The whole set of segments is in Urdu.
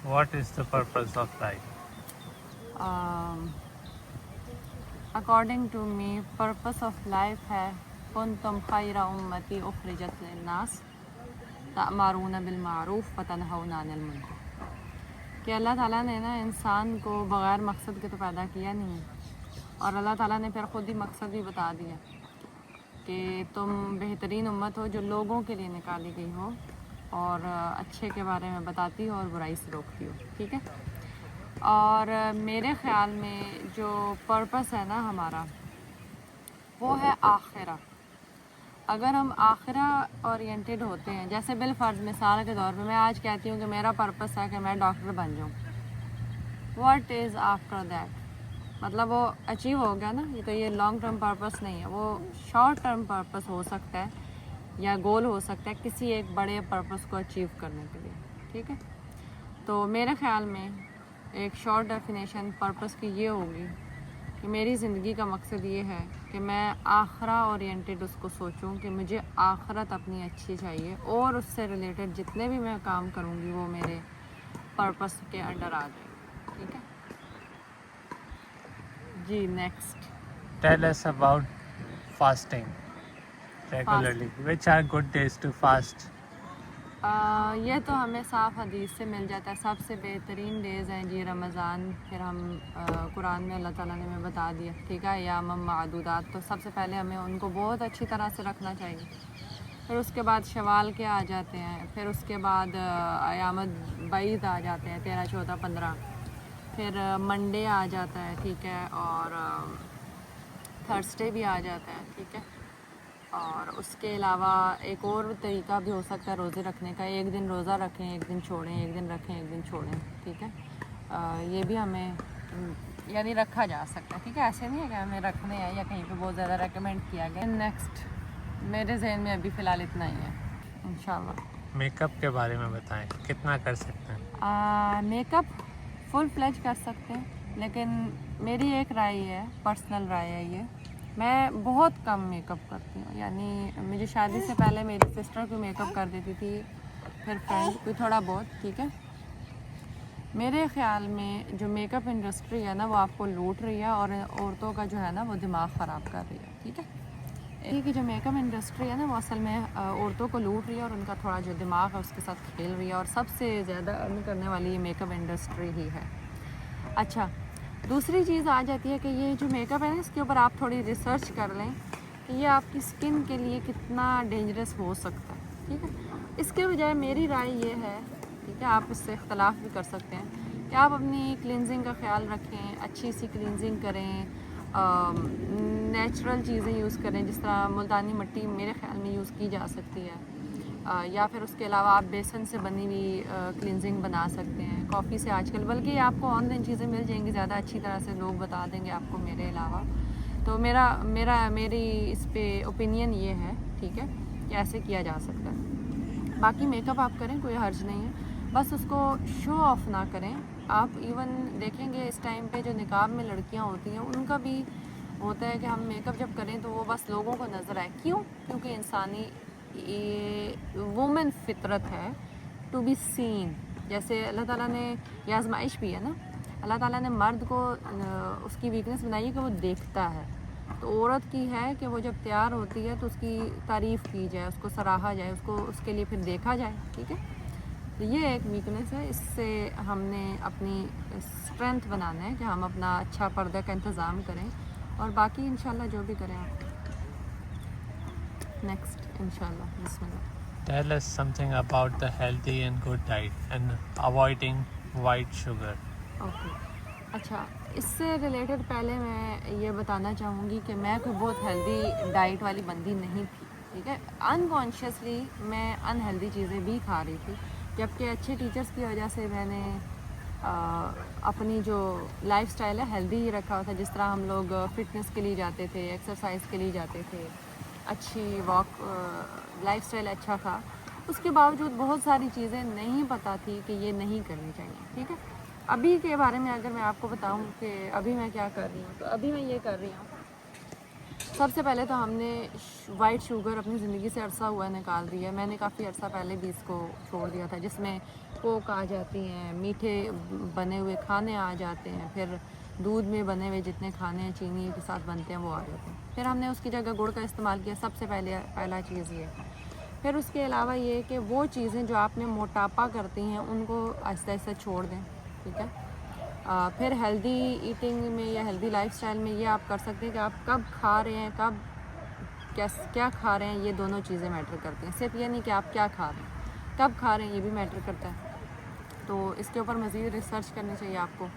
What is the purpose of life? According to me, purpose of life ہے کنتم خیر امتی اخرجت للناس تأمرون بالمعروف وتنہون عن المنکر، کہ اللہ تعالیٰ نے نا انسان کو بغیر مقصد کے تو پیدا کیا نہیں ہے، اور اللہ تعالیٰ نے پھر خود ہی مقصد بھی بتا دیا کہ تم بہترین امت ہو جو لوگوں کے لیے نکالی گئی ہو اور اچھے کے بارے میں بتاتی ہو اور برائی سے روکتی ہو، ٹھیک ہے۔ اور میرے خیال میں جو پرپس ہے نا ہمارا وہ ہے آخرہ۔ اگر ہم آخرہ اورینٹیڈ ہوتے ہیں، جیسے بالفرض مثال کے طور پہ میں آج کہتی ہوں کہ میرا پرپس ہے کہ میں ڈاکٹر بن جاؤں، واٹ از آفٹر دیٹ؟ مطلب وہ اچیو ہو گیا نا، یہ تو یہ لانگ ٹرم پرپس نہیں ہے، وہ شارٹ ٹرم پرپس ہو سکتا ہے یا گول ہو سکتا ہے کسی ایک بڑے پرپس کو اچیو کرنے کے لیے، ٹھیک ہے۔ تو میرے خیال میں ایک شارٹ ڈیفینیشن پرپس کی یہ ہوگی کہ میری زندگی کا مقصد یہ ہے کہ میں آخرہ اورینٹیڈ اس کو سوچوں کہ مجھے آخرت اپنی اچھی چاہیے، اور اس سے ریلیٹڈ جتنے بھی میں کام کروں گی وہ میرے پرپس کے انڈر آ جائیں گے، ٹھیک ہے جی۔ Next, Tell us about fasting regularly. Which are good days to fast? یہ تو ہمیں صاف حدیث سے مل جاتا ہے، سب سے بہترین ڈیز ہیں جی رمضان، پھر ہم قرآن میں اللہ تعالیٰ نے ہمیں بتا دیا، ٹھیک ہے، ایام معدودات، تو سب سے پہلے ہمیں ان کو بہت اچھی طرح سے رکھنا چاہیے۔ پھر اس کے بعد شوال کے آ جاتے ہیں، پھر اس کے بعد ایام بعید آ جاتے ہیں 13 14 15، پھر منڈے آ جاتا ہے، ٹھیک ہے، اور تھرسڈے بھی آ جاتا ہے، ٹھیک ہے۔ اور اس کے علاوہ ایک اور طریقہ بھی ہو سکتا ہے روزے رکھنے کا، ایک دن روزہ رکھیں ایک دن چھوڑیں، ایک دن رکھیں ایک دن چھوڑیں، ٹھیک ہے۔ یہ بھی ہمیں یعنی رکھا جا سکتا ہے، ٹھیک ہے، ایسے نہیں ہے کہ ہمیں رکھنے ہیں یا کہیں پہ بہت زیادہ ریکمینڈ کیا گیا۔ نیکسٹ، میرے ذہن میں ابھی فی الحال اتنا ہی ہے انشاءاللہ۔ میک اپ کے بارے میں بتائیں، کتنا کر سکتے ہیں؟ میک اپ فل فلیج کر سکتے ہیں، لیکن میری ایک رائے ہے، پرسنل رائے ہے یہ، میں بہت کم میک اپ کرتی ہوں، یعنی مجھے شادی سے پہلے میری سسٹر کو میک اپ کر دیتی تھی، پھر فرینڈ کو تھوڑا بہت، ٹھیک ہے۔ میرے خیال میں جو میک اپ انڈسٹری ہے نا وہ آپ کو لوٹ رہی ہے، اور عورتوں کا جو ہے نا وہ دماغ خراب کر رہی ہے، ٹھیک ہے۔ کہ جو میک اپ انڈسٹری ہے نا وہ اصل میں عورتوں کو لوٹ رہی ہے، اور ان کا تھوڑا جو دماغ ہے اس کے ساتھ کھیل رہی ہے، اور سب سے زیادہ ارن کرنے والی یہ میک اپ انڈسٹری ہی ہے۔ اچھا، دوسری چیز آ جاتی ہے کہ یہ جو میک اپ ہے نا اس کے اوپر آپ تھوڑی ریسرچ کر لیں کہ یہ آپ کی اسکن کے لیے کتنا ڈینجرس ہو سکتا ہے، ٹھیک ہے۔ اس کے بجائے میری رائے یہ ہے، ٹھیک ہے، آپ اس سے اختلاف بھی کر سکتے ہیں، کہ آپ اپنی کلینزنگ کا خیال رکھیں، اچھی سی کلینزنگ کریں، نیچرل چیزیں یوز کریں، جس طرح ملتانی مٹی میرے خیال میں یوز کی جا سکتی ہے، یا پھر اس کے علاوہ آپ بیسن سے بنی ہوئی کلینزنگ بنا سکتے ہیں، کافی سے آج کل، بلکہ آپ کو آن لائن چیزیں مل جائیں گی زیادہ اچھی طرح سے، لوگ بتا دیں گے آپ کو میرے علاوہ۔ تو میری اس پہ اوپینین یہ ہے، ٹھیک ہے، کہ ایسے کیا جا سکتا ہے۔ باقی میک اپ آپ کریں، کوئی حرج نہیں ہے، بس اس کو شو آف نہ کریں۔ آپ ایون دیکھیں گے اس ٹائم پہ جو نقاب میں لڑکیاں ہوتی ہیں ان کا بھی ہوتا ہے کہ ہم میک اپ جب کریں تو وہ بس لوگوں کو نظر آئے، کیوں؟ کیونکہ انسانی وومن فطرت ہے ٹو بی سین، جیسے اللہ تعالیٰ نے یہ آزمائش بھی ہے نا، اللہ تعالیٰ نے مرد کو اس کی ویکنس بنائی ہے کہ وہ دیکھتا ہے، تو عورت کی ہے کہ وہ جب تیار ہوتی ہے تو اس کی تعریف کی جائے، اس کو سراہا جائے، اس کے لیے پھر دیکھا جائے، ٹھیک ہے۔ تو یہ ایک ویکنس ہے، اس سے ہم نے اپنی اسٹرینتھ بنانا ہے کہ ہم اپنا اچھا پردہ کا انتظام کریں، اور باقی انشاءاللہ جو بھی کریں آپ۔ نیکسٹ انشاءاللہ، بسم اللہ۔ Tell us something about the healthy and good diet and avoiding white sugar. Okay, اچھا، اس سے ریلیٹڈ پہلے میں یہ بتانا چاہوں گی کہ میں کوئی بہت ہیلدی ڈائٹ والی بندی نہیں تھی، ٹھیک ہے، انکانشیسلی میں ان ہیلدی چیزیں بھی کھا رہی تھی، جبکہ اچھے ٹیچرس کی وجہ سے میں نے اپنی جو لائف سٹائل ہے ہیلدی ہی رکھا ہوا تھا، جس طرح ہم لوگ فٹنس کے لیے جاتے تھے، ایکسرسائز کے لیے جاتے تھے، اچھی واک، لائف سٹائل اچھا تھا، اس کے باوجود بہت ساری چیزیں نہیں پتہ تھی کہ یہ نہیں کرنی چاہیے، ٹھیک ہے۔ ابھی کے بارے میں اگر میں آپ کو بتاؤں کہ ابھی میں کیا کر رہی ہوں، تو ابھی میں یہ کر رہی ہوں سب سے پہلے تو ہم نے وائٹ شوگر اپنی زندگی سے عرصہ ہوا نکال دی ہے. میں نے کافی عرصہ پہلے بھی اس کو چھوڑ دیا تھا, جس میں کوک آ جاتی ہیں, میٹھے بنے ہوئے کھانے آ جاتے ہیں, پھر دودھ میں بنے ہوئے جتنے کھانے ہیں چینی کے ساتھ بنتے ہیں وہ آ جاتے ہیں. پھر ہم نے اس کی جگہ گڑ کا استعمال کیا, سب سے پہلا چیز یہ. پھر اس کے علاوہ یہ کہ وہ چیزیں جو آپ نے موٹاپا کرتی ہیں ان کو آہستہ آہستہ چھوڑ دیں, ٹھیک ہے. پھر ہیلدی ایٹنگ میں یا ہیلدی لائف اسٹائل میں یہ آپ کر سکتے ہیں کہ آپ کب کھا رہے ہیں, کب کیا کھا رہے ہیں, یہ دونوں چیزیں میٹر کرتی ہیں. صرف یہ نہیں کہ آپ کیا کھا رہے ہیں, کب کھا رہے ہیں یہ بھی میٹر کرتا ہے. تو اس کے اوپر مزید ریسرچ کرنی چاہیے آپ کو.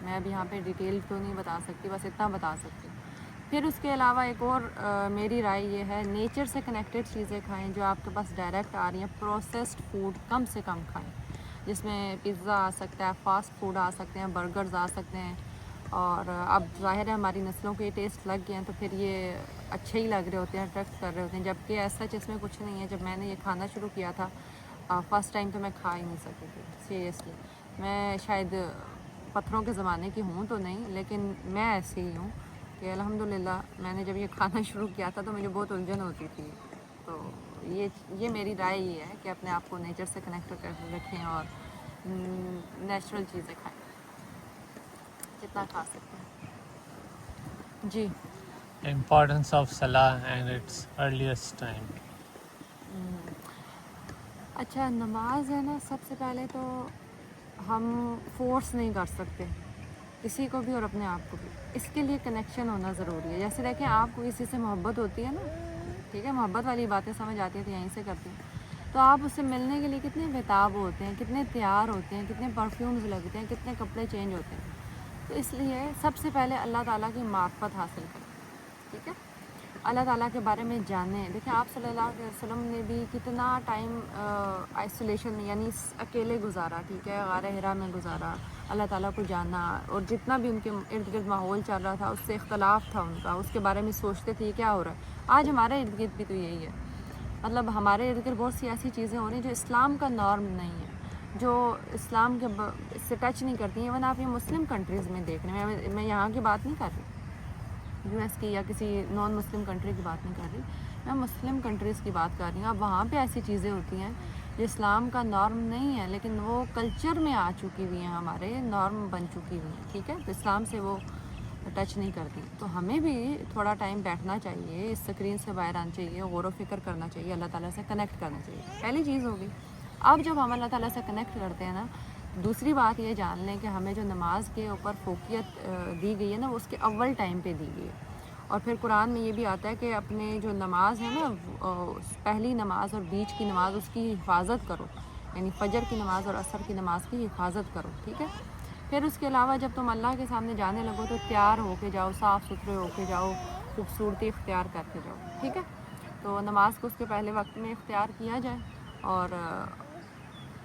میں اب یہاں پہ ڈیٹیل تو نہیں بتا سکتی, بس اتنا بتا سکتی. پھر اس کے علاوہ ایک اور میری رائے یہ ہے, نیچر سے کنیکٹڈ چیزیں کھائیں جو آپ کے پاس ڈائریکٹ آ رہی ہیں. پروسیسڈ فوڈ کم سے کم کھائیں, جس میں پیزا آ سکتا ہے, فاسٹ فوڈ آ سکتے ہیں, برگرز آ سکتے ہیں. اور اب ظاہر ہے ہماری نسلوں کے ٹیسٹ لگ گئے ہیں تو پھر یہ اچھے ہی لگ رہے ہوتے ہیں, اٹریکٹ کر رہے ہوتے ہیں, جبکہ ایسا اس میں کچھ نہیں ہے. جب میں نے یہ کھانا شروع کیا تھا فرسٹ ٹائم تو میں کھا ہی نہیں سکی تھی سیریسلی. میں شاید پتھروں کے زمانے کی ہوں تو نہیں, لیکن میں ایسی ہی ہوں کہ الحمدللہ میں نے جب یہ کھانا شروع کیا تھا تو مجھے بہت الجھن ہوتی تھی. تو یہ میری رائے یہ ہے کہ اپنے آپ کو نیچر سے کنیکٹ کر رکھیں اور نیچرل چیزیں کھائیں جتنا کھا سکتے ہیں. جی. Importance of Salah and its earliest time. اچھا, نماز ہے نا, سب سے پہلے تو ہم فورس نہیں کر سکتے کسی کو بھی اور اپنے آپ کو بھی. اس کے لیے کنیکشن ہونا ضروری ہے. جیسے دیکھیں آپ کو کسی سے محبت ہوتی ہے نا, ٹھیک ہے, محبت والی باتیں سمجھ آتی ہیں تو یہیں سے کرتی ہیں. تو آپ اس سے ملنے کے لیے کتنے بےتاب ہوتے ہیں, کتنے تیار ہوتے ہیں, کتنے پرفیومز لگتے ہیں, کتنے کپڑے چینج ہوتے ہیں. تو اس لیے سب سے پہلے اللہ تعالیٰ کی معرفت حاصل کریں, ٹھیک ہے, اللہ تعالیٰ کے بارے میں جانیں. دیکھیں آپ صلی اللہ علیہ وسلم نے بھی کتنا ٹائم آئسولیشن میں یعنی اکیلے گزارا, ٹھیک ہے, غار حرا میں گزارا, اللہ تعالیٰ کو جانا, اور جتنا بھی ان کے ارد گرد ماحول چل رہا تھا اس سے اختلاف تھا ان کا, اس کے بارے میں سوچتے تھے کیا ہو رہا ہے. آج ہمارے ارد گرد بھی تو یہی ہے, مطلب ہمارے ارد گرد بہت سی ایسی چیزیں ہو رہی ہیں جو اسلام کا نارم نہیں ہے, جو اسلام کے سے ٹچ نہیں کرتی ہیں. ورنہ آپ یہ مسلم کنٹریز میں دیکھ رہے ہیں, میں یہاں کی بات نہیں کر رہی, یو ایس کی یا کسی نان مسلم کنٹری کی بات نہیں کر رہی, میں مسلم کنٹریز کی بات کر رہی ہوں. اب وہاں پہ ایسی چیزیں ہوتی ہیں جو اسلام کا نارم نہیں ہے, لیکن وہ کلچر میں آ چکی ہوئی ہیں, ہمارے نارم بن چکی ہوئی ہیں, ٹھیک ہے. تو اسلام سے وہ ٹچ نہیں کرتی. تو ہمیں بھی تھوڑا ٹائم بیٹھنا چاہیے, اس اسکرین سے باہر آنا چاہیے, غور و فکر کرنا چاہیے, اللہ تعالیٰ سے کنیکٹ کرنا چاہیے. پہلی چیز ہوگی. اب جب ہم اللہ تعالیٰ سے کنیکٹ کرتے ہیں نا, دوسری بات یہ جان لیں کہ ہمیں جو نماز کے اوپر فوقیت دی گئی ہے نا, وہ اس کے اول ٹائم پہ دی گئی ہے. اور پھر قرآن میں یہ بھی آتا ہے کہ اپنے جو نماز ہے نا, پہلی نماز اور بیچ کی نماز, اس کی حفاظت کرو, یعنی فجر کی نماز اور عصر کی نماز کی حفاظت کرو, ٹھیک ہے. پھر اس کے علاوہ جب تم اللہ کے سامنے جانے لگو تو تیار ہو کے جاؤ, صاف ستھرے ہو کے جاؤ, خوبصورتی اختیار کر کے جاؤ, ٹھیک ہے. تو نماز کو اس کے پہلے وقت میں اختیار کیا جائے, اور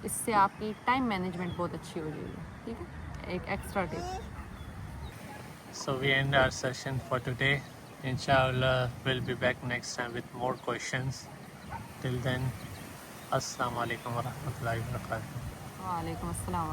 اس سے آپ کی ٹائم مینجمنٹ بہت اچھی ہو جائے گی, ٹھیک ہے. ایک extra tip. So we end our session for today. Inshallah, we'll be back next time with more questions. Till then, Assalamu alaikum wa rahmatullahi wa barakatuh. وعلیکم السلام.